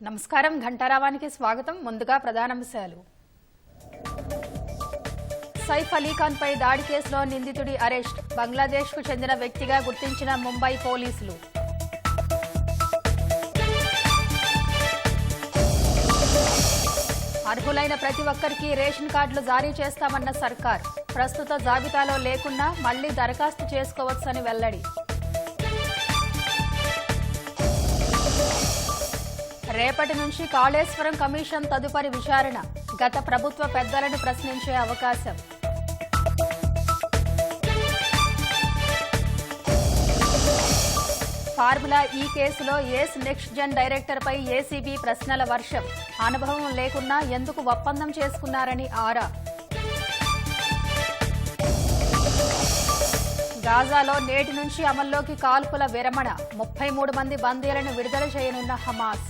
నమస్కారం ఘంటారావానికి స్వాగతం. ముందుగా ప్రధానాంశాలు. సైఫ్ అలీ ఖాన్ పై దాడి కేసులో నిందితుడి అరెస్ట్. బంగ్లాదేశ్ కు చెందిన వ్యక్తిగా గుర్తించిన ముంబై పోలీసులు. అర్హులైన ప్రతి ఒక్కరికి రేషన్ కార్డులు జారీ చేస్తామన్న సర్కార్. ప్రస్తుత జాబితాలో లేకున్నా మళ్లీ దరఖాస్తు చేసుకోవచ్చని వెల్లడి. రేపటి నుంచి కాళేశ్వరం కమిషన్ తదుపరి విచారణ. గత ప్రభుత్వ పెద్దలను ప్రశ్నించే అవకాశం. ఫార్ములా ఈ కేసులో ఏస్ నెక్స్ట్ జెన్ డైరెక్టర్పై ఏసీబీ ప్రశ్నల వర్షం. అనుభవం లేకున్నా ఎందుకు ఒప్పందం చేసుకున్నారని ఆరా. గాజాలో నేటి నుంచి అమల్లోకి కాల్పుల విరమణ. 33 మంది బందీలను విడుదల చేయనున్న హమాస్.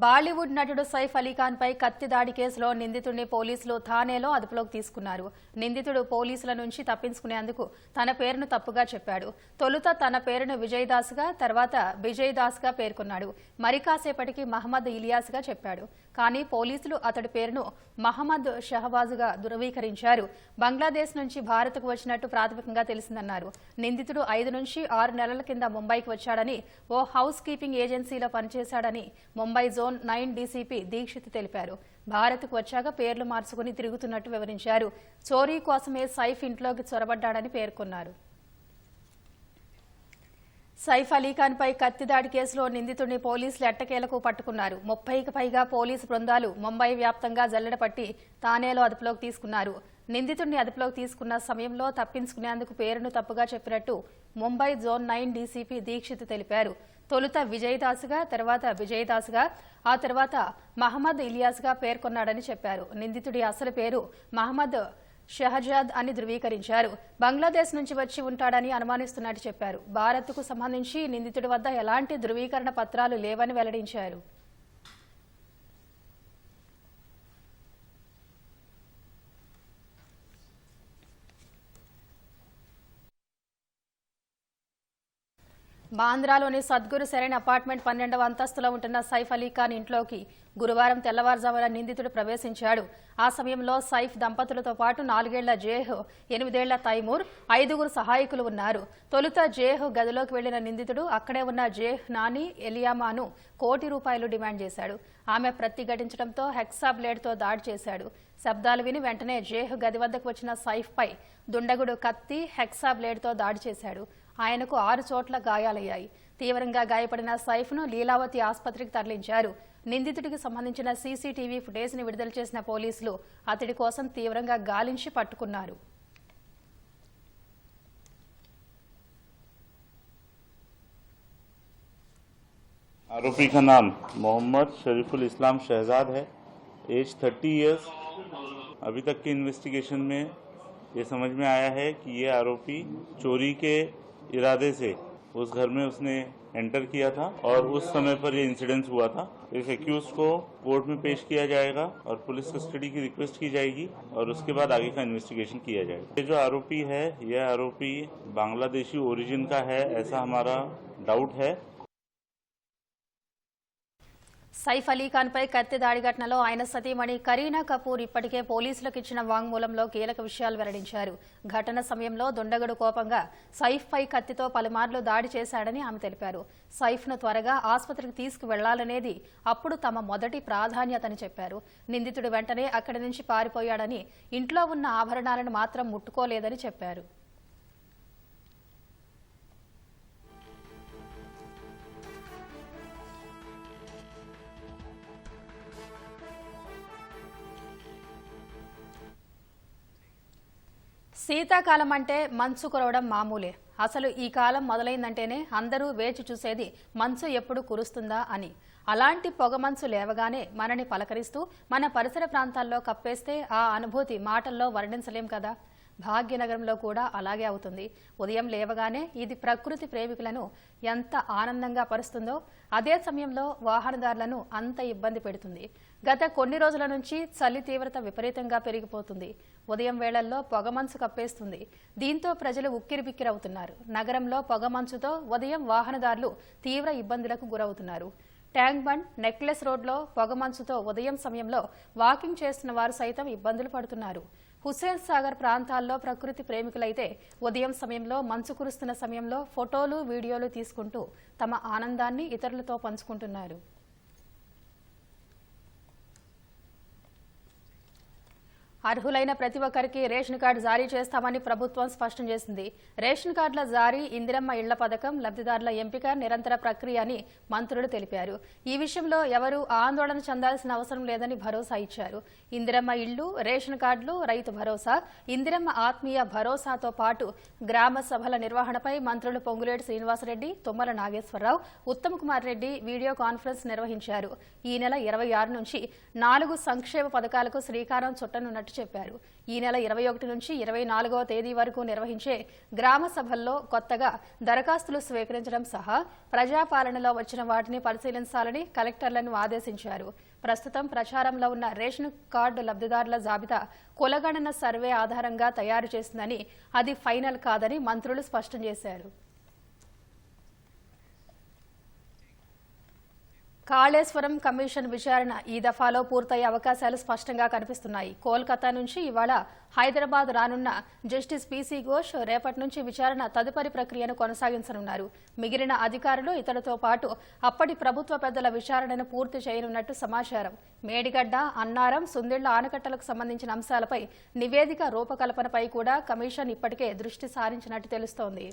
బాలీవుడ్ నటుడు సైఫ్ అలీ ఖాన్ పై కత్తి దాడి కేసులో నిందితుడిని పోలీసులు థానేలో అదుపులోకి తీసుకున్నారు. నిందితుడు పోలీసుల నుంచి తప్పించుకునేందుకు తన పేరును తప్పుగా చెప్పాడు. తొలుత తన పేరును విజయ్ దాస్ గా, తర్వాత బిజయ్ దాస్ గా పేర్కొన్నాడు. మరి కాసేపటికి మహమ్మద్ ఇలియాస్ గా చెప్పాడు. కానీ పోలీసులు అతడి పేరును మహమ్మద్ షహబాజుగా ధృవీకరించారు. బంగ్లాదేశ్ నుంచి భారత్కు వచ్చినట్టు ప్రాథమికంగా తెలిసిందన్నారు. నిందితుడు 5 నుంచి 6 నెలల కింద ముంబైకి వచ్చాడని, ఓ హౌస్ కీపింగ్ ఏజెన్సీలో పనిచేశాడని ముంబై జోన్ 9 డీసీపీ దీక్షిత్ తెలిపారు. భారత్కు వచ్చాక పేర్లు మార్చుకుని తిరుగుతున్నట్టు వివరించారు. చోరీ కోసమే సైఫ్ ఇంట్లోకి చొరబడ్డాడని పేర్కొన్నారు. సైఫ్ అలీ ఖాన్ పై కత్తిదాడి కేసులో నిందితుడిని పోలీసులు ఎట్టకేలకు పట్టుకున్నారు. 30కి పైగా పోలీసు బృందాలు ముంబై వ్యాప్తంగా జల్లెడపట్టి థానేలో అదుపులోకి తీసుకున్నారు. నిందితుడిని అదుపులోకి తీసుకున్న సమయంలో తప్పించుకునేందుకు పేరును తప్పుగా చెప్పినట్టు ముంబై జోన్ 9 డీసీపీ దీక్షిత్ తెలిపారు. తొలుత విజయ్ దాస్గా, తర్వాత విజయ్ దాస్గా, ఆ తర్వాత మహమ్మద్ ఇలియాస్గా పేర్కొన్నాడని చెప్పారు. నిందితుడి అసలు పేరు మహమ్మద్ షహజాద్ అని ధృవీకరించారు. బంగ్లాదేశ్ నుంచి వచ్చి ఉంటాడని అనుమానిస్తున్నట్టు చెప్పారు. భారత్కు సంబంధించి నిందితుడి వద్ద ఎలాంటి ధృవీకరణ పత్రాలు లేవని వెల్లడించారు. బాంద్రాలోని సద్గురు సెరైన్ అపార్ట్మెంట్ 12వ అంతస్తులో ఉంటున్న సైఫ్ అలీ ఖాన్ ఇంట్లోకి గురువారం తెల్లవారుజామున నిందితుడు ప్రవేశించాడు. ఆ సమయంలో సైఫ్ దంపతులతో పాటు 4 ఏళ్ల జేహ్, 8 ఏళ్ల తైమూర్, 5 సహాయకులు ఉన్నారు. తొలుత జేహ్ గదిలోకి వెళ్లిన నిందితుడు అక్కడే ఉన్న జేహ్ నాని ఎలియామాను ₹1,00,00,000 డిమాండ్ చేశాడు. ఆమె ప్రతిఘటించడంతో హెక్సా బ్లేడ్తో దాడి చేశాడు. శబ్దాలు విని వెంటనే జేహ్ గది వద్దకు వచ్చిన సైఫ్ పై దుండగుడు కత్తి, హెక్సా బ్లేడ్తో దాడి చేశాడు. ఆయనకు 6 చోట్ల గాయాలయ్యాయి. తీవ్రంగా గాయపడిన సైఫ్ను లీలావతి ఆసుపత్రికి తరలించారు. నిందితుడికి సంబంధించిన సీసీటీవీ ఫుటేజ్ని విడుదల చేసిన పోలీసులు అతడి కోసం తీవ్రంగా గాలించి పట్టుకున్నారు. आरोपी का नाम मोहम्मद शरीफुल इस्लाम शहजाद है, एज 30 इयर्स। अभी तक की इन्वेस्टिगेशन में ये समझ में आया है कि ये आरोपी चोरी के इरादे से उस घर में उसने एंटर किया था और उस समय पर ये इंसिडेंस हुआ था। इस एक्यूज को कोर्ट में पेश किया जाएगा और पुलिस कस्टडी की रिक्वेस्ट की जाएगी और उसके बाद आगे का इन्वेस्टिगेशन किया जाएगा। ये जो आरोपी है, यह आरोपी बांग्लादेशी ओरिजिन का है, ऐसा हमारा डाउट है। సైఫ్ అలీ ఖాన్ పై కత్తి దాడి ఘటనలో ఆయన సతీమణి కరీనా కపూర్ ఇప్పటికే పోలీసులకు ఇచ్చిన వాంగ్మూలంలో కీలక విషయాలు వెల్లడించారు. ఘటన సమయంలో దుండగుడు కోపంగా సైఫ్ పై కత్తితో పలుమార్లు దాడి చేశాడని ఆమె తెలిపారు. సైఫ్ను త్వరగా ఆసుపత్రికి తీసుకువెళ్లాలనేది అప్పుడు తమ మొదటి ప్రాధాన్యతని చెప్పారు. నిందితుడు వెంటనే అక్కడి నుంచి పారిపోయాడని, ఇంట్లో ఉన్న ఆభరణాలను మాత్రం ముట్టుకోలేదని చెప్పారు. శీతాకాలం అంటే మంచు కురవడం మామూలే. అసలు ఈ కాలం మొదలైందంటేనే అందరూ వేచి చూసేది మంచు ఎప్పుడు కురుస్తుందా అని. అలాంటి పొగమంచు లేవగానే మనని పలకరిస్తూ మన పరిసర ప్రాంతాల్లో కప్పేస్తే ఆ అనుభూతి మాటల్లో వర్ణించలేం కదా. భాగ్యనగరంలో కూడా అలాగే అవుతుంది. ఉదయం లేవగానే ఇది ప్రకృతి ప్రేమికులను ఎంత ఆనందంగా పరుస్తుందో అదే సమయంలో వాహనదారులను అంత ఇబ్బంది పెడుతుంది. గత కొన్ని రోజుల నుంచి చలి తీవ్రత విపరీతంగా పెరిగిపోతుంది. ఉదయం వేళల్లో పొగమంచు కప్పేస్తుంది. దీంతో ప్రజలు ఉక్కిరిబిక్కిరవుతున్నారు. నగరంలో పొగమంచుతో ఉదయం వాహనదారులు తీవ్ర ఇబ్బందులకు గురవుతున్నారు. ట్యాంక్ బండ్, నెక్లెస్ రోడ్లో పొగమంచుతో ఉదయం సమయంలో వాకింగ్ చేస్తున్న వారు సైతం ఇబ్బందులు పడుతున్నారు. హుస్సేన్ సాగర్ ప్రాంతాల్లో ప్రకృతి ప్రేమికులైతే ఉదయం సమయంలో మంచు కురుస్తున్న సమయంలో ఫోటోలు, వీడియోలు తీసుకుంటూ తమ ఆనందాన్ని ఇతరులతో పంచుకుంటున్నారు. అర్హులైన ప్రతి ఒక్కరికి రేషన్ కార్డు జారీ చేస్తామని ప్రభుత్వం స్పష్టం చేసింది. రేషన్ కార్డుల జారీ, ఇందిరమ్మ ఇళ్ల పథకం, లబ్ధిదారుల ఎంపిక నిరంతర ప్రక్రియ అని మంత్రులు తెలిపారు. ఈ విషయంలో ఎవరూ ఆందోళన చెందాల్సిన అవసరం లేదని భరోసా ఇచ్చారు. ఇందిరమ్మ ఇళ్లు, రేషన్ కార్డులు, రైతు భరోసా, ఇందిరమ్మ ఆత్మీయ భరోసాతో పాటు గ్రామ సభల నిర్వహణపై మంత్రులు పొంగులేటి శ్రీనివాసరెడ్డి, తుమ్మల నాగేశ్వరరావు, ఉత్తమ్ కుమార్ రెడ్డి వీడియో కాన్ఫరెన్స్ నిర్వహించారు. ఈ నెల 26 నుంచి 4 సంక్షేమ పథకాలకు శ్రీకారం చుట్టనున్నట్టు చెప్పారు. ఈ నెల 21 నుంచి 24వ తేదీ వరకు నిర్వహించే గ్రామ సభల్లో కొత్తగా దరఖాస్తులు స్వీకరించడం సహా ప్రజాపాలనలో వచ్చిన వాటిని పరిశీలించాలని కలెక్టర్లను ఆదేశించారు. ప్రస్తుతం ప్రచారంలో ఉన్న రేషన్ కార్డు లబ్ధిదారుల జాబితా కులగణన సర్వే ఆధారంగా తయారు చేసిందని, అది ఫైనల్ కాదని మంత్రులు స్పష్టం చేశారు. కాళేశ్వరం కమిషన్ విచారణ ఈ దఫాలో పూర్తయ్యే అవకాశాలు స్పష్టంగా కనిపిస్తున్నాయి. కోల్కతా నుంచి ఇవాళ హైదరాబాద్ రానున్న జస్టిస్ పీసీ ఘోష్ రేపటి నుంచి విచారణ తదుపరి ప్రక్రియను కొనసాగించనున్నారు. మిగిలిన అధికారులు ఇతరులతో పాటు అప్పటి ప్రభుత్వ పెద్దల విచారణను పూర్తి చేయనున్నట్టు సమాచారం. మేడిగడ్డ, అన్నారం, సుందిళ్ల ఆనకట్టలకు సంబంధించిన అంశాలపై నివేదిక రూపకల్పనపై కూడా కమిషన్ ఇప్పటికే దృష్టి సారించినట్టు తెలుస్తోంది.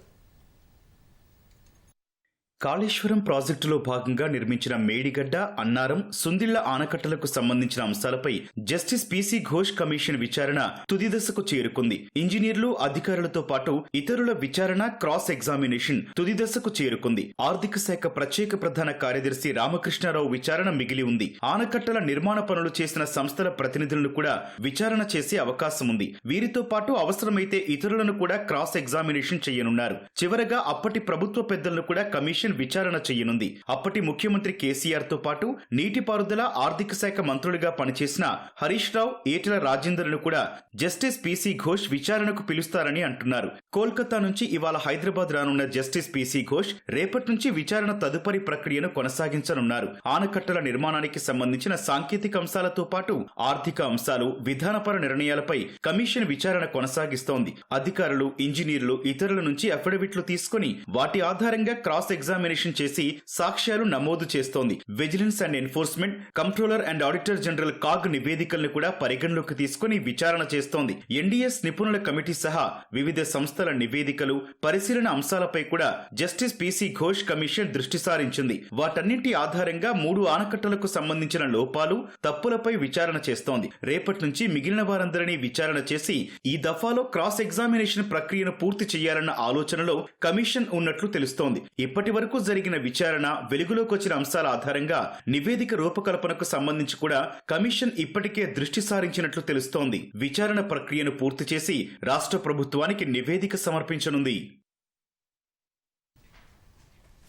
కాళేశ్వరం ప్రాజెక్టులో భాగంగా నిర్మించిన మేడిగడ్డ, అన్నారం, సుందిళ్ల ఆనకట్టలకు సంబంధించిన అంశాలపై జస్టిస్ పీసీ ఘోష్ కమిషన్ విచారణ తుది దశకు చేరుకుంది. ఇంజనీర్లు, అధికారులతో పాటు ఇతరుల విచారణ, క్రాస్ ఎగ్జామినేషన్ తుది దశకు చేరుకుంది. ఆర్థిక శాఖ ప్రత్యేక ప్రధాన కార్యదర్శి రామకృష్ణారావు విచారణ మిగిలి ఉంది. ఆనకట్టల నిర్మాణ పనులు చేసిన సంస్థల ప్రతినిధులను కూడా విచారణ చేసే అవకాశం ఉంది. వీరితో పాటు అవసరమైతే ఇతరులను కూడా క్రాస్ ఎగ్జామినేషన్ చేయనున్నారు. చివరగా అప్పటి ప్రభుత్వ పెద్దలను కూడా కమిషన్ విచారణ చేయనుంది. అప్పటి ముఖ్యమంత్రి కేసీఆర్ తో పాటు నీటిపారుదల, ఆర్థిక శాఖ మంత్రులుగా పనిచేసిన హరీష్ రావు, ఈటెల రాజేందర్ను కూడా జస్టిస్ పీసీ ఘోష్ విచారణకు పిలుస్తారని అంటున్నారు. కోల్కతా నుంచి ఇవాళ హైదరాబాద్ రానున్న జస్టిస్ పీసీ ఘోష్ రేపటి నుంచి విచారణ తదుపరి ప్రక్రియను కొనసాగించనున్నారు. ఆనకట్టల నిర్మాణానికి సంబంధించిన సాంకేతిక అంశాలతో పాటు ఆర్థిక అంశాలు, విధానపర నిర్ణయాలపై కమిషన్ విచారణ కొనసాగిస్తోంది. అధికారులు, ఇంజనీర్లు, ఇతరుల నుంచి అఫిడవిట్లు తీసుకుని వాటి ఆధారంగా క్రాస్ ఎగ్జామినేషన్ చేసి సాక్ష్యాలు నమోదు చేస్తోంది. Vigilance and enforcement, comptroller and auditor general CAG నివేదికలను కూడా పరిగణలోకి తీసుకుని విచారణ చేస్తోంది. ఎన్డీఎస్ నిపుణుల కమిటీ సహా వివిధ సంస్థల నివేదికలు, పరిశీలన అంశాలపై కూడా జస్టిస్ పీసీ ఘోష్ కమిషన్ దృష్టి సారించింది. వాటన్నింటి ఆధారంగా 3 ఆనకట్టలకు సంబంధించిన లోపాలు, తప్పులపై విచారణ చేస్తోంది. రేపటి నుంచి మిగిలిన వారందరినీ విచారణ చేసి ఈ దఫాలో క్రాస్ ఎగ్జామినేషన్ ప్రక్రియను పూర్తి చేయాలన్న ఆలోచనలో కమిషన్ ఉన్నట్లు తెలుస్తోంది. ఇప్పటి వరకు జరిగిన విచారణ, వెలుగులోకి వచ్చిన అంశాల ఆధారంగా నివేదిక రూపకల్పనకు సంబంధించి కూడా కమిషన్ ఇప్పటికే దృష్టి సారించినట్లు తెలుస్తోంది. విచారణ ప్రక్రియను పూర్తి చేసి రాష్ట్ర ప్రభుత్వానికి నివేదిక సమర్పించనుంది.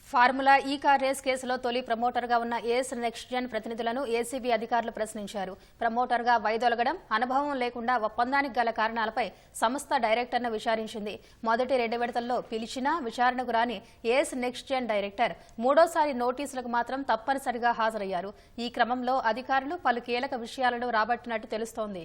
ఫార్ములా ఈ కార్ రేస్ కేసులో తొలి ప్రమోటర్గా ఉన్న ఏస్ నెక్స్ట్ జెన్ ప్రతినిధులను ఏసీబీ అధికారులు ప్రశ్నించారు. ప్రమోటర్గా వైదొలగడం, అనుభవం లేకుండా ఒప్పందానికి గల కారణాలపై సంస్థ డైరెక్టర్ను విచారించింది. మొదటి 2 విడతల్లో పిలిచినా విచారణకు రాని ఏస్ నెక్స్ట్ జెన్ డైరెక్టర్ మూడోసారి నోటీసులకు మాత్రం తప్పనిసరిగా హాజరయ్యారు. ఈ క్రమంలో అధికారులు పలు కీలక విషయాలను రాబట్టినట్టు తెలుస్తోంది.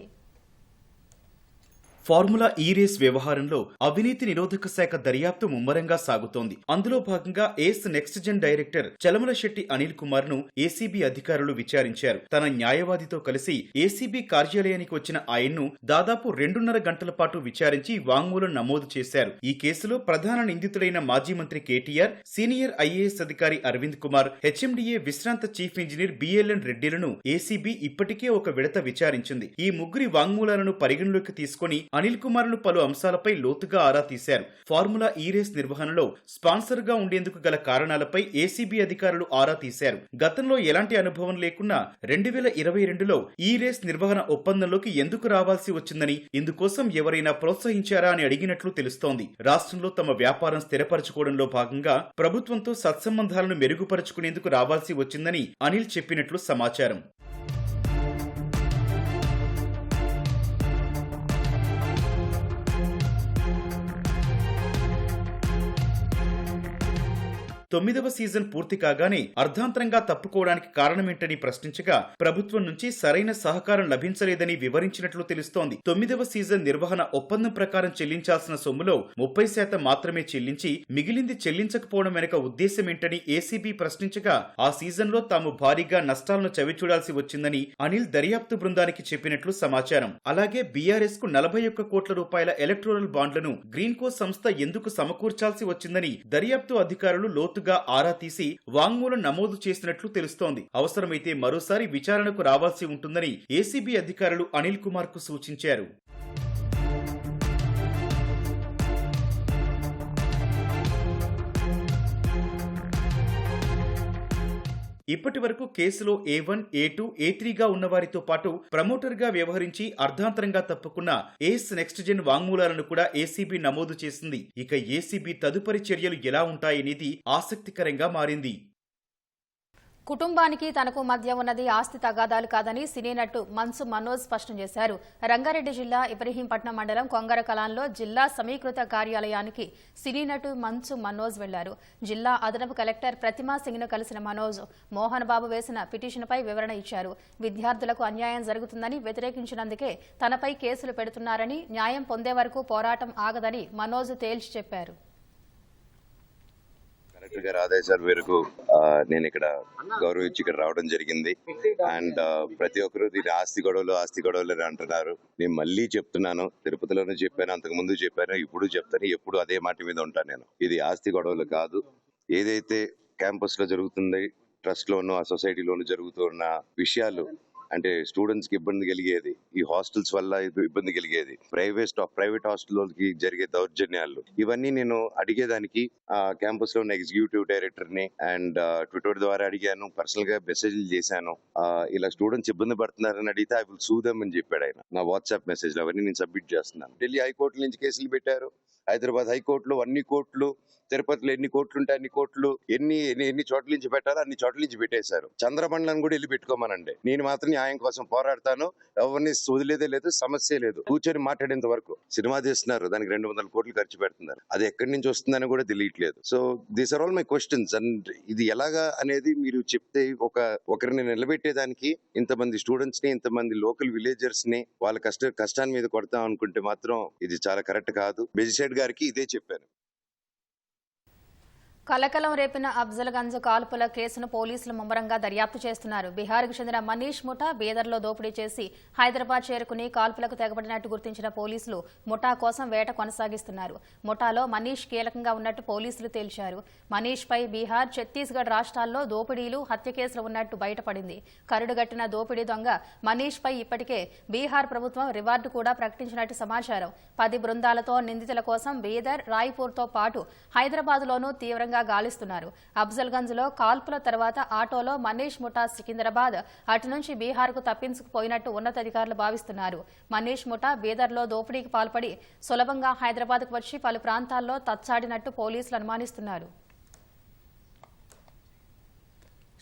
ఫార్ములా ఈ రేస్ వ్యవహారంలో అవినీతి నిరోధక శాఖ దర్యాప్తు ముమ్మరంగా సాగుతోంది. అందులో భాగంగా ace next gen director Chalamalasetti Anil Kumar ను ఏసీబీ అధికారులు విచారించారు. తన న్యాయవాదితో కలిసి ఏసీబీ కార్యాలయానికి వచ్చిన ఆయన్ను దాదాపు 2.5 గంటల పాటు విచారించి వాంగ్మూలం నమోదు చేశారు. ఈ కేసులో ప్రధాన నిందితుడైన మాజీ మంత్రి కేటీఆర్, సీనియర్ ఐఏఎస్ అధికారి అరవింద్ కుమార్, హెచ్ఎండిఏ విశ్రాంత చీఫ్ ఇంజనీర్ బిఎల్ఎన్ రెడ్డిలను ఏసీబీ ఇప్పటికే ఒక విడత విచారించింది. ఈ ముగ్గురి వాంగ్మూలాలను పరిగణలోకి తీసుకుని అనిల్ కుమార్ ను పలు అంశాలపై లోతుగా ఆరా తీశారు. ఫార్ములా ఈ రేస్ నిర్వహణలో స్పాన్సర్ గా ఉండేందుకు గల కారణాలపై ఏసీబీ అధికారులు ఆరా తీశారు. గతంలో ఎలాంటి అనుభవం లేకున్నా 2022లో ఈ రేస్ నిర్వహణ ఒప్పందంలోకి ఎందుకు రావాల్సి వచ్చిందని, ఇందుకోసం ఎవరైనా ప్రోత్సహించారా అని అడిగినట్లు తెలుస్తోంది. రాష్ట్రంలో తమ వ్యాపారం స్థిరపరచుకోవడంలో భాగంగా ప్రభుత్వంతో సత్సంబంధాలను మెరుగుపరుచుకునేందుకు రావాల్సి వచ్చిందని అనిల్ చెప్పినట్లు సమాచారం. 9వ సీజన్ పూర్తి కాగానే అర్ధాంతరంగా తప్పుకోవడానికి కారణమేంటని ప్రశ్నించగా ప్రభుత్వం నుంచి సరైన సహకారం లభించలేదని వివరించినట్లు తెలుస్తోంది. 9వ సీజన్ నిర్వహణ ఒప్పందం ప్రకారం చెల్లించాల్సిన సొమ్ములో 30% మాత్రమే చెల్లించి మిగిలింది చెల్లించకపోవడం వెనుక ఉద్దేశమేంటని ఏసీబీ ప్రశ్నించగా ఆ సీజన్లో తాము భారీగా నష్టాలను చవిచూడాల్సి వచ్చిందని అనిల్ దర్యాప్తు బృందానికి చెప్పినట్లు సమాచారం. అలాగే బీఆర్ఎస్ కు 41 కోట్ల రూపాయల ఎలక్టోరల్ బాండ్లను గ్రీన్కో సంస్థ ఎందుకు సమకూర్చాల్సి వచ్చిందని దర్యాప్తు అధికారులు లోతుగా ఆరా తీసి వాంగ్మూలం నమోదు చేసినట్లు తెలుస్తోంది. అవసరమైతే మరోసారి విచారణకు రావాల్సి ఉంటుందని ఏసీబీ అధికారులు అనిల్ కుమార్ కు సూచించారు. ఇప్పటి వరకు కేసులో A1, A2, A3గా ఉన్నవారితో పాటు ప్రమోటర్గా వ్యవహరించి అర్ధాంతరంగా తప్పుకున్న ఏస్ నెక్స్ట్ జెన్ వాంగ్మూలాలను కూడా ఏసీబీ నమోదు చేసింది. ఇక ఏసీబీ తదుపరి చర్యలు ఎలా ఉంటాయనేది ఆసక్తికరంగా మారింది. కుటుంబానికి తనకు మధ్య ఉన్నది ఆస్తి తగాదాలు కాదని సినీ నటు మన్సు మనోజ్ స్పష్టం చేశారు. రంగారెడ్డి జిల్లా ఇబ్రహీంపట్నం మండలం కొంగర కలాన్లో జిల్లా సమీకృత కార్యాలయానికి సినీ నటు మన్సు మనోజ్ వెళ్లారు. జిల్లా అదనపు కలెక్టర్ ప్రతిమా సింగ్ను కలిసిన మనోజ్ మోహన్ బాబు వేసిన పిటిషన్పై వివరణ ఇచ్చారు. విద్యార్థులకు అన్యాయం జరుగుతుందని వ్యతిరేకించినందుకే తనపై కేసులు పెడుతున్నారని, న్యాయం పొందే వరకు పోరాటం ఆగదని మనోజ్ తేల్చి చెప్పారు. కలెక్టర్ గారి ఆదేశాల మేరకు నేను ఇక్కడ గౌరవించి ఇక్కడ రావడం జరిగింది. అండ్ ప్రతి ఒక్కరు దీని ఆస్తి గొడవలు అని అంటున్నారు. నేను మళ్ళీ చెప్తున్నాను, తిరుపతిలోనూ చెప్పాను, అంతకు ముందు చెప్పాను, ఇప్పుడు చెప్తాను, ఎప్పుడు అదే మాట మీద ఉంటాను నేను. ఇది ఆస్తి గొడవలు కాదు. ఏదైతే క్యాంపస్ లో జరుగుతుంది, ట్రస్ట్ లోను ఆ సొసైటీలోను జరుగుతున్న విషయాలు అంటే స్టూడెంట్స్ కి ఇబ్బంది కలిగేది, ఈ హాస్టల్స్ వల్ల ఇబ్బంది కలిగేది, ప్రైవేట్ హాస్టల్కి జరిగే దౌర్జన్యాలు, ఇవన్నీ నేను అడిగేదానికి క్యాంపస్ లో ఉన్న ఎగ్జిక్యూటివ్ డైరెక్టర్ ని అండ్ ట్విట్టర్ ద్వారా అడిగాను, పర్సనల్ గా మెసేజ్లు చేశాను. ఇలా స్టూడెంట్స్ ఇబ్బంది పడుతున్నారని అడిగితే ఐ విల్ సూ దెమ్ అని చెప్పాడు ఆయన. నా వాట్సాప్ మెసేజ్ అవన్నీ నేను సబ్మిట్ చేస్తున్నాను. ఢిల్లీ హైకోర్టు నుంచి కేసులు పెట్టారు, హైదరాబాద్ హైకోర్టులో అన్ని కోర్టులు, తిరుపతిలో ఎన్ని కోట్లు ఉంటే అన్ని కోట్లు, ఎన్ని చోట్ల నుంచి పెట్టాలో అన్ని చోట్ల నుంచి పెట్టేశారు. చంద్రమండలం కూడా వెళ్ళి పెట్టుకోమనండి, నేను మాత్రం న్యాయం కోసం పోరాడతాను. ఎవరిని వదిలేదే లేదు, సమస్య లేదు. కూర్చొని మాట్లాడేంత వరకు సినిమా తీస్తున్నారు, దానికి 200 కోట్లు ఖర్చు పెడుతున్నారు, అది ఎక్కడి నుంచి వస్తుందని కూడా తెలియట్లేదు. So these are all my questions. And ఇది ఎలాగా అనేది మీరు చెప్తే ఒకరిని నిలబెట్టేదానికి ఇంతమంది స్టూడెంట్స్ ని, ఇంతమంది లోకల్ విలేజర్స్ ని వాళ్ళ కష్టాన్ని మీద కొడతాం అనుకుంటే మాత్రం ఇది చాలా కరెక్ట్ కాదు. మెజిస్ట్రేట్ గారికి ఇదే చెప్పాను. కలకలం రేపిన అఫ్జల్గంజ్ కాల్పుల కేసును పోలీసులు ముమ్మరంగా దర్యాప్తు చేస్తున్నారు. బీహార్కు చెందిన మనీష్ ముఠా బీదర్లో దోపిడీ చేసి హైదరాబాద్ చేరుకుని కాల్పులకు తెగబడినట్టు గుర్తించిన పోలీసులు ముఠా కోసం వేట కొనసాగిస్తున్నారు. ముఠాలో మనీష్ కీలకంగా ఉన్నట్టు పోలీసులు తేల్చారు. మనీష్ పై బీహార్, ఛత్తీస్గఢ్ రాష్ట్రాల్లో దోపిడీలు, హత్య కేసులు ఉన్నట్టు బయటపడింది. కరుడుగట్టిన దోపిడీ దొంగ మనీష్ పై ఇప్పటికే బీహార్ ప్రభుత్వం రివార్డు కూడా ప్రకటించినట్టు సమాచారం. 10 బృందాలతో నిందితుల కోసం బీదర్, రాయ్పూర్తో పాటు హైదరాబాద్లోనూ తీవ్రంగా గాలిస్తున్నారు. అఫ్జల్గంజ్ లో కాల్పుల తర్వాత ఆటోలో మనీష్ ముఠా సికింద్రాబాద్, అటు నుంచి బీహార్ కు తప్పించుకుపోయినట్టు ఉన్నతాధికారులు భావిస్తున్నారు. మనీష్ ముఠా బీదర్లో దోపిడీకి పాల్పడి సులభంగా హైదరాబాద్ కు వచ్చి పలు ప్రాంతాల్లో తచ్చాడినట్టు పోలీసులు అనుమానిస్తున్నారు.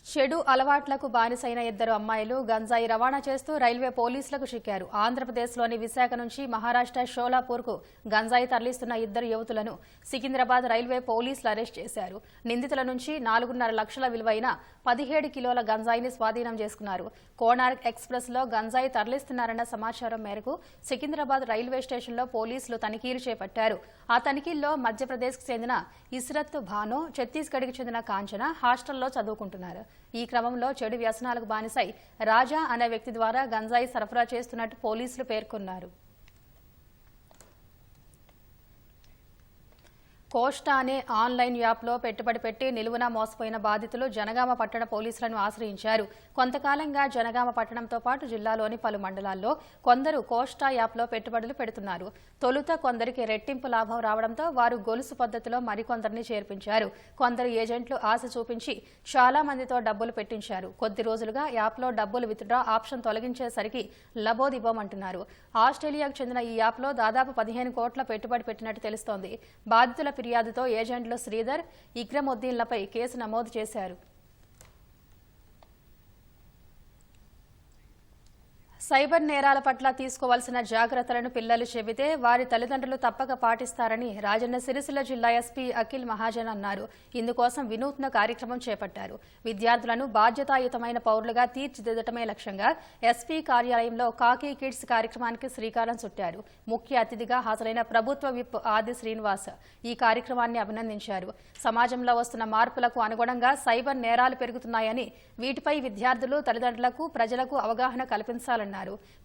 చెడు అలవాట్లకు బానిసైన 2 అమ్మాయిలు గంజాయి రవాణా చేస్తూ రైల్వే పోలీసులకు చిక్కారు. ఆంధ్రప్రదేశ్లోని విశాఖ నుంచి మహారాష్ట్ర షోలాపూర్కు గంజాయి తరలిస్తున్న 2 యువతులను సికింద్రాబాద్ రైల్వే పోలీసులు అరెస్ట్ చేశారు. నిందితుల నుంచి 4.5 లక్షల విలువైన 17 కిలోల గంజాయిని స్వాధీనం చేసుకున్నారు. కోనార్క్ ఎక్స్ప్రెస్ లో గంజాయి తరలిస్తున్నారన్న సమాచారం మేరకు సికింద్రాబాద్ రైల్వే స్టేషన్లో పోలీసులు తనిఖీలు చేపట్టారు. ఆ తనిఖీల్లో మధ్యప్రదేశ్కు చెందిన ఇస్రత్ భానో, ఛత్తీస్గఢ్కి చెందిన కాంచన హాస్టల్లో చదువుకుంటున్నారు. ఈ క్రమంలో చెడు వ్యసనాలకు బానిసై రాజా అనే వ్యక్తి ద్వారా గంజాయి సరఫరా చేస్తున్నట్టు పోలీసులు పేర్కొన్నారు. కోస్టా అనే ఆన్లైన్ యాప్లో పెట్టుబడి పెట్టి నిలువున మోసపోయిన బాధితులు జనగామ పట్టణ పోలీసులను ఆశ్రయించారు. కొంతకాలంగా జనగామ పట్టణంతో పాటు జిల్లాలోని పలు మండలాల్లో కొందరు కోస్టా యాప్లో పెట్టుబడులు పెడుతున్నారు. తొలుత కొందరికి రెట్టింపు లాభం రావడంతో వారు గొలుసు పద్ధతిలో మరికొందరిని చేర్పించారు. కొందరు ఏజెంట్లు ఆశ చూపించి చాలా మందితో డబ్బులు పెట్టించారు. కొద్ది రోజులుగా యాప్లో డబ్బులు విత్డ్రా ఆప్షన్ తొలగించేసరికి లబోదిబోమంటున్నారు. ఆస్ట్రేలియాకు చెందిన ఈ యాప్లో దాదాపు 15 కోట్ల పెట్టుబడి పెట్టినట్టు తెలుస్తోంది. బాధితుల ఫిర్యాదుతో ఏజెంట్లు శ్రీధర్, ఇక్రముద్దీన్లపై కేసు నమోదు చేశారు. సైబర్ నేరాల పట్ల తీసుకోవాల్సిన జాగ్రత్తలను పిల్లలు చెబితే వారి తల్లిదండ్రులు తప్పక పాటిస్తారని రాజన్న సిరిసిల్ల జిల్లా ఎస్పీ అఖిల్ మహాజన్ అన్నారు. ఇందుకోసం వినూత్న కార్యక్రమం చేపట్టారు. విద్యార్థులను బాధ్యతాయుతమైన పౌరులుగా తీర్చిదిద్దటమే లక్ష్యంగా ఎస్పీ కార్యాలయంలో కాకీ కిడ్స్ కార్యక్రమానికి శ్రీకారం చుట్టారు. ముఖ్య అతిథిగా హాజరైన ప్రభుత్వ విప్ ఆది శ్రీనివాస్ ఈ కార్యక్రమాన్ని అభినందించారు. సమాజంలో వస్తున్న మార్పులకు అనుగుణంగా సైబర్ నేరాలు పెరుగుతున్నాయని, వీటిపై విద్యార్థులు, తల్లిదండ్రులకు, ప్రజలకు అవగాహన కల్పించాలన్నారు.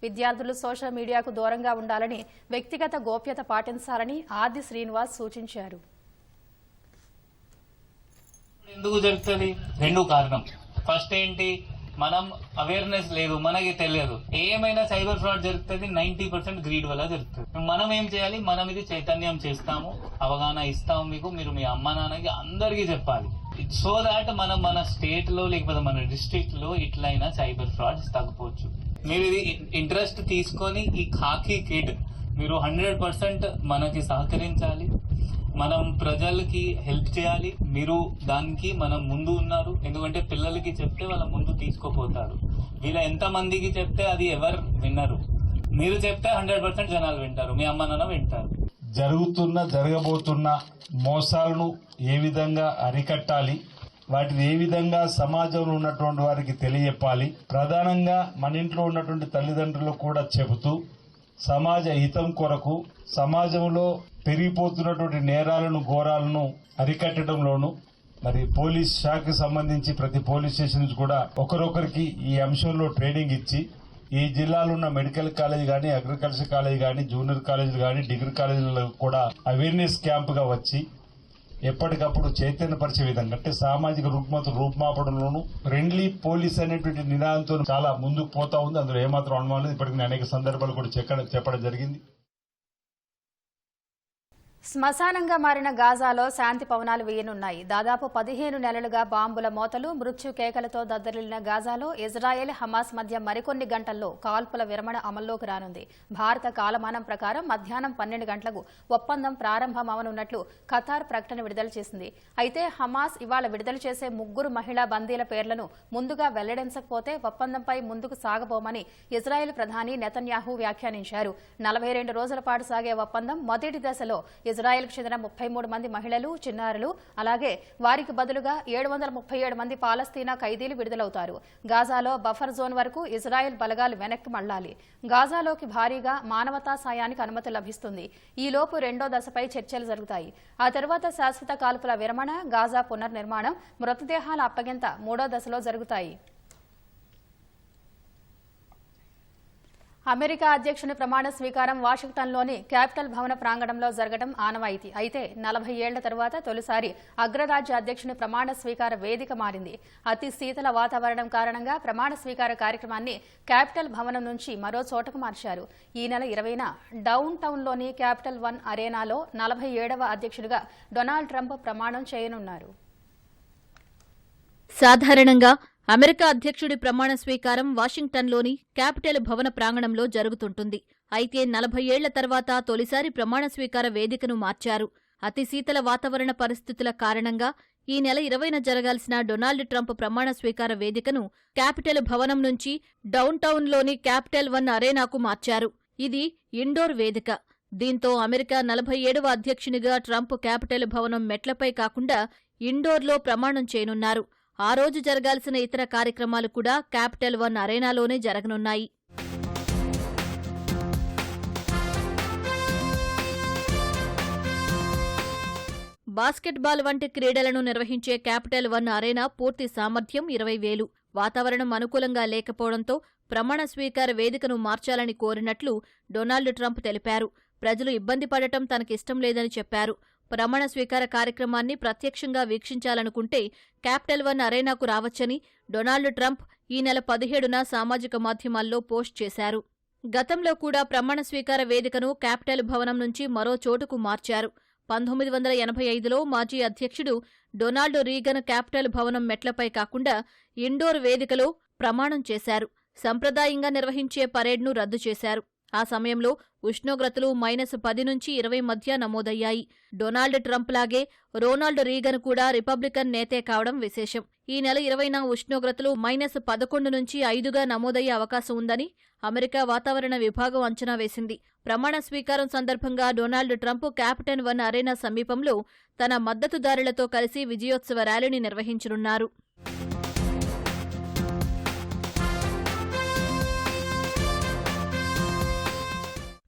విద్యార్థులు సోషల్ మీడియాకు దూరంగా ఉండాలని, వ్యక్తిగత గోప్యత పాటించాలని ఆది శ్రీనివాస్ సూచించారు. ఎందుకు జరుగుతుంది? రెండు కారణం. ఫస్ట్ ఏంటి, మనం అవేర్నెస్ లేదు, మనకి తెలియదు. ఏమైనా సైబర్ ఫ్రాడ్ జరుగుతుంది 90% గ్రీడ్ వల్ల జరుగుతుంది. మనం ఏం చేయాలి? మనం ఇది చైతన్యం చేస్తాము, అవగాహన ఇస్తాము మీకు. మీరు మీ అమ్మ నాన్నకి అందరికీ చెప్పాలి. సో దాట్ మనం మన స్టేట్ లో లేకపోతే మన డిస్ట్రిక్ట్ లో ఇట్లయినా సైబర్ ఫ్రాడ్స్ తగ్గిపోవచ్చు. మీరు ఇది ఇంట్రెస్ట్ తీసుకొని ఈ ఖాకీ కిడ్ మీరు 100% మనకి సహకరించాలి. మనం ప్రజలకి హెల్ప్ చేయాలి. మీరు దానికి మనం ముందు ఉన్నారు. ఎందుకంటే పిల్లలకి చెప్తే వాళ్ళ ముందు తీసుకోపోతారు. వీళ్ళ ఎంత మందికి చెప్తే అది ఎవరు వినరు. మీరు చెప్తే 100% జనాలు వింటారు, మీ అమ్మ నాన్న వింటారు. జరగబోతున్న మోసాలను ఏ విధంగా అరికట్టాలి, వాటిని ఏ విధంగా సమాజంలో ఉన్నటువంటి వారికి తెలియజెప్పాలి, ప్రధానంగా మన ఇంట్లో ఉన్నటువంటి తల్లిదండ్రులకు కూడా చెబుతూ సమాజ హితం కొరకు సమాజంలో పెరిగిపోతున్నటువంటి నేరాలను, ఘోరాలను అరికట్టడంలోను మరి పోలీస్ శాఖకు సంబంధించి ప్రతి పోలీస్ స్టేషన్ నుంచి కూడా ఒకరొకరికి ఈ అంశంలో ట్రైనింగ్ ఇచ్చి ఈ జిల్లాలో ఉన్న మెడికల్ కాలేజ్ గానీ, అగ్రికల్చర్ కాలేజ్ గానీ, జూనియర్ కాలేజీలు గానీ, డిగ్రీ కాలేజీలలో కూడా అవేర్నెస్ క్యాంపుగా వచ్చి ఎప్పటికప్పుడు చైతన్యపరిచే విధంగా, అంటే సామాజిక రూపుమాపడంలోనూ ఫ్రెండ్లీ పోలీస్ అనేటువంటి నినాదంతో చాలా ముందుకు పోతా ఉంది. అందులో ఏమాత్రం అనుమానం లేదు. ఇప్పటికి అనేక సందర్భాలు కూడా చెప్పడం జరిగింది. శ్మశానంగా మారిన గాజాలో శాంతి పవనాలు వేయనున్నాయి. దాదాపు 15 నెలలుగా బాంబుల మోతలు, మృత్యు కేకలతో దద్దరిల్లిన గాజాలో ఇజ్రాయెల్, హమాస్ మధ్య మరికొన్ని గంటల్లో కాల్పుల విరమణ అమల్లోకి రానుంది. భారత కాలమానం ప్రకారం మధ్యాహ్నం 12 గంటలకు ఒప్పందం ప్రారంభమవనున్నట్లు ఖతార్ ప్రకటన విడుదల చేసింది. అయితే హమాస్ ఇవాళ విడుదల చేసే 3 మహిళా బందీల పేర్లను ముందుగా వెల్లడించకపోతే ఒప్పందంపై ముందుకు సాగబోమని ఇజ్రాయెల్ ప్రధాని నెతన్యాహు వ్యాఖ్యానించారు. 42 రోజుల పాటు సాగే ఒప్పందం మొదటి దశలో ఇజ్రాయెల్కు చెందిన 33 మంది మహిళలు, చిన్నారులు, అలాగే వారికి బదులుగా 737 మంది పాలస్తీనా ఖైదీలు విడుదలవుతారు. గాజాలో బఫర్ జోన్ వరకు ఇజ్రాయెల్ బలగాలు వెనక్కి మళ్లాలి. గాజాలోకి భారీగా మానవతా సాయానికి అనుమతి లభిస్తుంది. ఈలోపు రెండో దశపై చర్చలు జరుగుతాయి. ఆ తర్వాత శాశ్వత కాల్పుల విరమణ, గాజా పునర్నిర్మాణం, మృతదేహాల అప్పగింత మూడో దశలో జరుగుతాయి. అమెరికా అధ్యక్షుని ప్రమాణ స్వీకారం వాషింగ్టన్లోని క్యాపిటల్ భవన ప్రాంగణంలో జరగడం ఆనవాయితీ. అయితే 40 ఏళ్ల తరువాత తొలిసారి అగ్రరాజ్య అధ్యక్షుని ప్రమాణ స్వీకార వేదిక మారింది. అతి శీతల వాతావరణం కారణంగా ప్రమాణ స్వీకార కార్యక్రమాన్ని క్యాపిటల్ భవనం నుంచి మరో చోటకు మార్చారు. ఈ నెల 20న డౌన్ టౌన్లోని క్యాపిటల్ వన్ అరేనాలో 47వ అధ్యక్షుడిగా డొనాల్డ్ ట్రంప్ ప్రమాణం చేయనున్నారు. సాధారణంగా అమెరికా అధ్యక్షుడి ప్రమాణ స్వీకారం వాషింగ్టన్లోని క్యాపిటల్ భవన ప్రాంగణంలో జరుగుతుంటుంది. అయితే 40 ఏళ్ల తర్వాత తొలిసారి ప్రమాణ స్వీకార వేదికను మార్చారు. అతి శీతల వాతావరణ పరిస్థితుల కారణంగా ఈ నెల 20న జరగాల్సిన డొనాల్డ్ ట్రంప్ ప్రమాణ స్వీకార వేదికను క్యాపిటల్ భవనం నుంచి డౌన్ టౌన్లోని క్యాపిటల్ వన్ అరేనాకు మార్చారు. ఇది ఇండోర్ వేదిక. దీంతో అమెరికా 47వ అధ్యక్షునిగా ట్రంప్ క్యాపిటల్ భవనం మెట్లపై కాకుండా ఇండోర్లో ప్రమాణం చేయనున్నారు. ఆ రోజు జరగాల్సిన ఇతర కార్యక్రమాలు కూడా క్యాపిటల్ వన్ అరేనాలోనే జరగనున్నాయి. బాస్కెట్బాల్ వంటి క్రీడలను నిర్వహించే క్యాపిటల్ వన్ అరేనా పూర్తి సామర్థ్యం 20,000. వాతావరణం అనుకూలంగా లేకపోవడంతో ప్రమాణ స్వీకార వేదికను మార్చాలని కోరినట్లు డొనాల్డ్ ట్రంప్ తెలిపారు. ప్రజలు ఇబ్బంది పడటం తనకిష్టం లేదని చెప్పారు. ప్రమాణ స్వీకార కార్యక్రమాన్ని ప్రత్యక్షంగా వీక్షించాలనుకుంటే క్యాపిటల్ వన్ అరేనాకు రావచ్చని డొనాల్డ్ ట్రంప్ ఈ నెల 17న సామాజిక మాధ్యమాల్లో పోస్ట్ చేశారు. గతంలో కూడా ప్రమాణ స్వీకార వేదికను క్యాపిటల్ భవనం నుంచి మరో చోటుకు మార్చారు. 1985లో మాజీ అధ్యక్షుడు డొనాల్డ్ రీగన్ క్యాపిటల్ భవనం మెట్లపై కాకుండా ఇండోర్ వేదికలో ప్రమాణం చేశారు. సంప్రదాయంగా నిర్వహించే పరేడ్ను రద్దు చేశారు. ఆ సమయంలో ఉష్ణోగ్రతలు -10 నుంచి 20 మధ్య నమోదయ్యాయి. డొనాల్డ్ ట్రంప్ లాగే రొనాల్డ్ రీగన్ కూడా రిపబ్లికన్ నేతే కావడం విశేషం. ఈ నెల 20న ఉష్ణోగ్రతలు -11 నుంచి 5గా నమోదయ్యే అవకాశం ఉందని అమెరికా వాతావరణ విభాగం అంచనా వేసింది. ప్రమాణ స్వీకారం సందర్భంగా Donald Trump capital one arena సమీపంలో తన మద్దతుదారులతో కలిసి విజయోత్సవ ర్యాలీని నిర్వహించనున్నారు.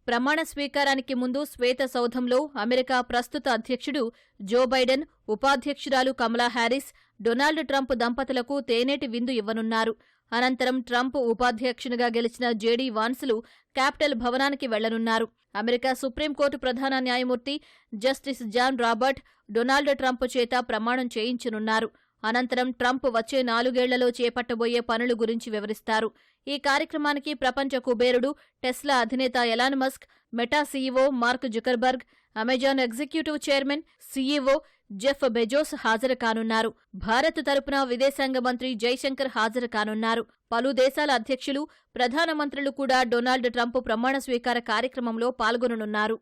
ప్రమాణ స్వీకారానికి ముందు శ్వేత సౌధంలో అమెరికా ప్రస్తుత అధ్యక్షుడు జో బైడెన్, ఉపాధ్యక్షురాలు కమలా హ్యారిస్, డొనాల్డ్ ట్రంప్ దంపతులకు తేనేటి విందు ఇవ్వనున్నారు. అనంతరం ట్రంప్ ఉపాధ్యక్షునిగా గెలిచిన జేడీ వాన్స్లు క్యాపిటల్ భవనానికి వెళ్లనున్నారు. అమెరికా సుప్రీంకోర్టు ప్రధాన న్యాయమూర్తి justice John Roberts Donald Trump చేత ప్రమాణం చేయించనున్నారు. అనంతరం ట్రంప్ వచ్చే 4 ఏళ్లలో చేపట్టబోయే పనుల గురించి వివరిస్తారు. ఈ కార్యక్రమానికి ప్రపంచ కుబేరుడు, టెస్లా అధినేత Elon Musk, meta CEO mark Zuckerberg, Amazon executive chairman, CEO Jeff Bezos హాజరు కానున్నారు. భారత్ తరపున విదేశాంగ మంత్రి జైశంకర్ హాజరు కానున్నారు. పలు దేశాల అధ్యక్షులు, ప్రధానమంత్రులు కూడా డొనాల్డ్ ట్రంప్ ప్రమాణ స్వీకార కార్యక్రమంలో పాల్గొననున్నారు.